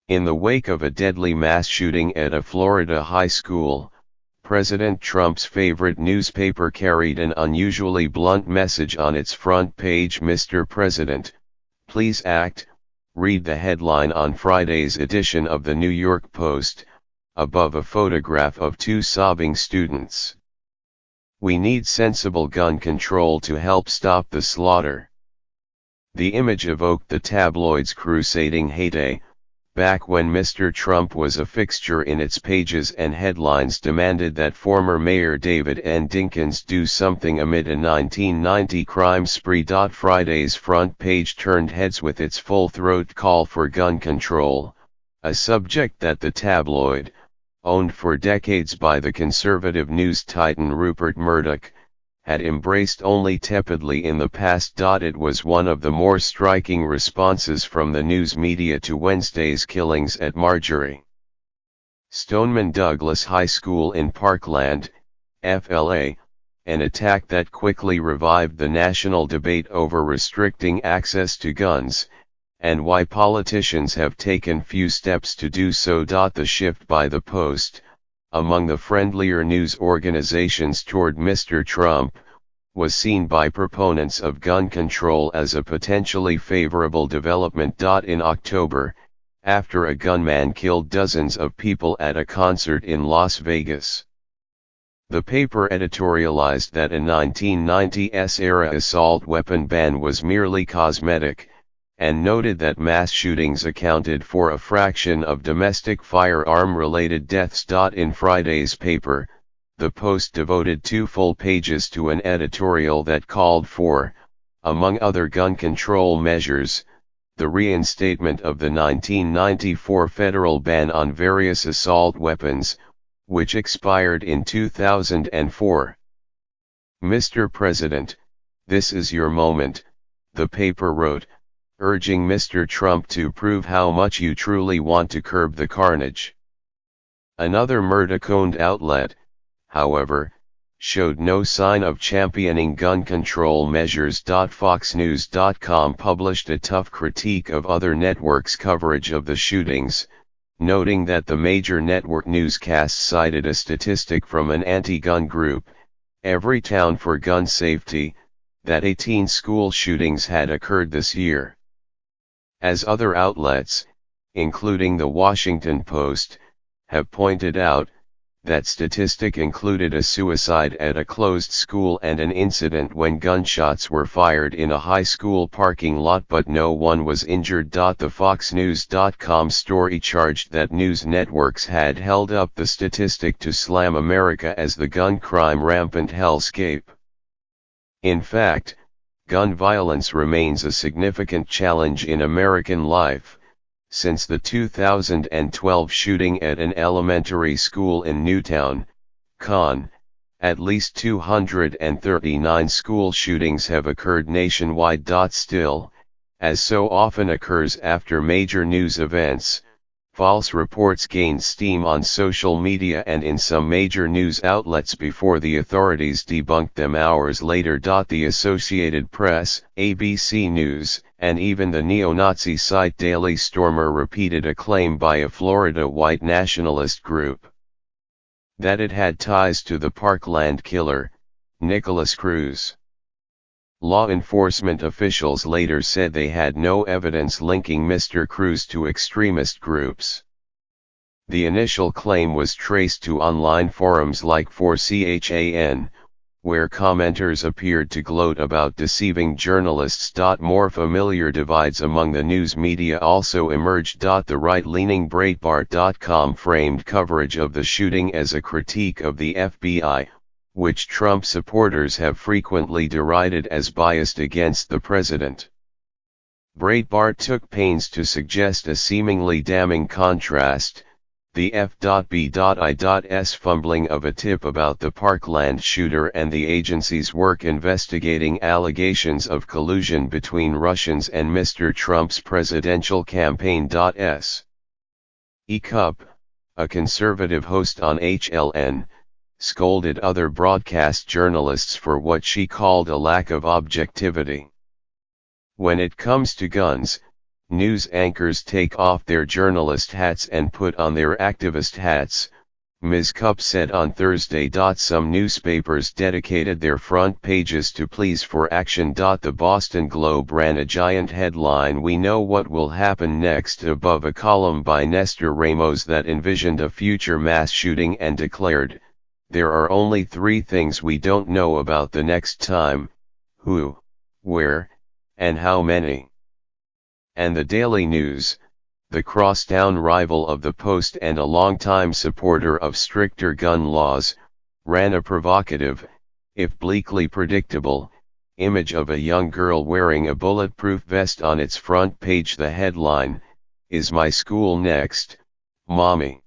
In the wake of a deadly mass shooting at a Florida high school, President Trump's favorite newspaper carried an unusually blunt message on its front page. "Mr. President, please act," read the headline on Friday's edition of the New York Post, above a photograph of two sobbing students. "We need sensible gun control to help stop the slaughter." The image evoked the tabloid's crusading heyday, back when Mr. Trump was a fixture in its pages and headlines demanded that former Mayor David N. Dinkins do something amid a 1990 crime spree. Friday's front page turned heads with its full-throat call for gun control, a subject that the tabloid, owned for decades by the conservative news titan Rupert Murdoch, had embraced only tepidly in the past. It was one of the more striking responses from the news media to Wednesday's killings at Marjorie Stoneman Douglas High School in Parkland, FLA, an attack that quickly revived the national debate over restricting access to guns, and why politicians have taken few steps to do so. The shift by the Post, among the friendlier news organizations toward Mr. Trump, was seen by proponents of gun control as a potentially favorable development. In October, after a gunman killed dozens of people at a concert in Las Vegas, the paper editorialized that a 1990s-era assault weapon ban was merely cosmetic, and noted that mass shootings accounted for a fraction of domestic firearm-related deaths. In Friday's paper, the Post devoted 2 full pages to an editorial that called for, among other gun control measures, the reinstatement of the 1994 federal ban on various assault weapons, which expired in 2004. "Mr. President, this is your moment," the paper wrote, urging Mr. Trump to prove how much you truly want to curb the carnage. Another Murdoch-owned outlet, however, showed no sign of championing gun control measures. FoxNews.com published a tough critique of other networks' coverage of the shootings, noting that the major network newscasts cited a statistic from an anti-gun group, Every Town for Gun Safety, that 18 school shootings had occurred this year. As other outlets, including the Washington Post, have pointed out, that statistic included a suicide at a closed school and an incident when gunshots were fired in a high school parking lot, but no one was injured. The FoxNews.com story charged that news networks had held up the statistic to slam America as the gun crime rampant hellscape. In fact, gun violence remains a significant challenge in American life. Since the 2012 shooting at an elementary school in Newtown, Con, at least 239 school shootings have occurred nationwide. Still, as so often occurs after major news events, false reports gained steam on social media and in some major news outlets before the authorities debunked them hours later. The Associated Press, ABC News, and even the neo-Nazi site Daily Stormer repeated a claim by a Florida white nationalist group that it had ties to the Parkland killer, Nicholas Cruz. Law enforcement officials later said they had no evidence linking Mr. Cruz to extremist groups. The initial claim was traced to online forums like 4chan, where commenters appeared to gloat about deceiving journalists. More familiar divides among the news media also emerged. The right-leaning Breitbart.com framed coverage of the shooting as a critique of the FBI, which Trump supporters have frequently derided as biased against the president. Breitbart took pains to suggest a seemingly damning contrast: the F.B.I.'s fumbling of a tip about the Parkland shooter and the agency's work investigating allegations of collusion between Russians and Mr. Trump's presidential campaign. E. Cup, a conservative host on HLN, scolded other broadcast journalists for what she called a lack of objectivity. "When it comes to guns, News anchors take off their journalist hats and put on their activist hats, Ms. Cupp said on Thursday. Some newspapers dedicated their front pages to pleas for action. The Boston Globe ran a giant headline, "We know what will happen next," above a column by Nestor Ramos that envisioned a future mass shooting and declared, "There are only three things we don't know about the next time: who, where, and how many." And the Daily News, the crosstown rival of the Post and a longtime supporter of stricter gun laws, ran a provocative, if bleakly predictable, image of a young girl wearing a bulletproof vest on its front page. The headline, "Is my school next, Mommy?"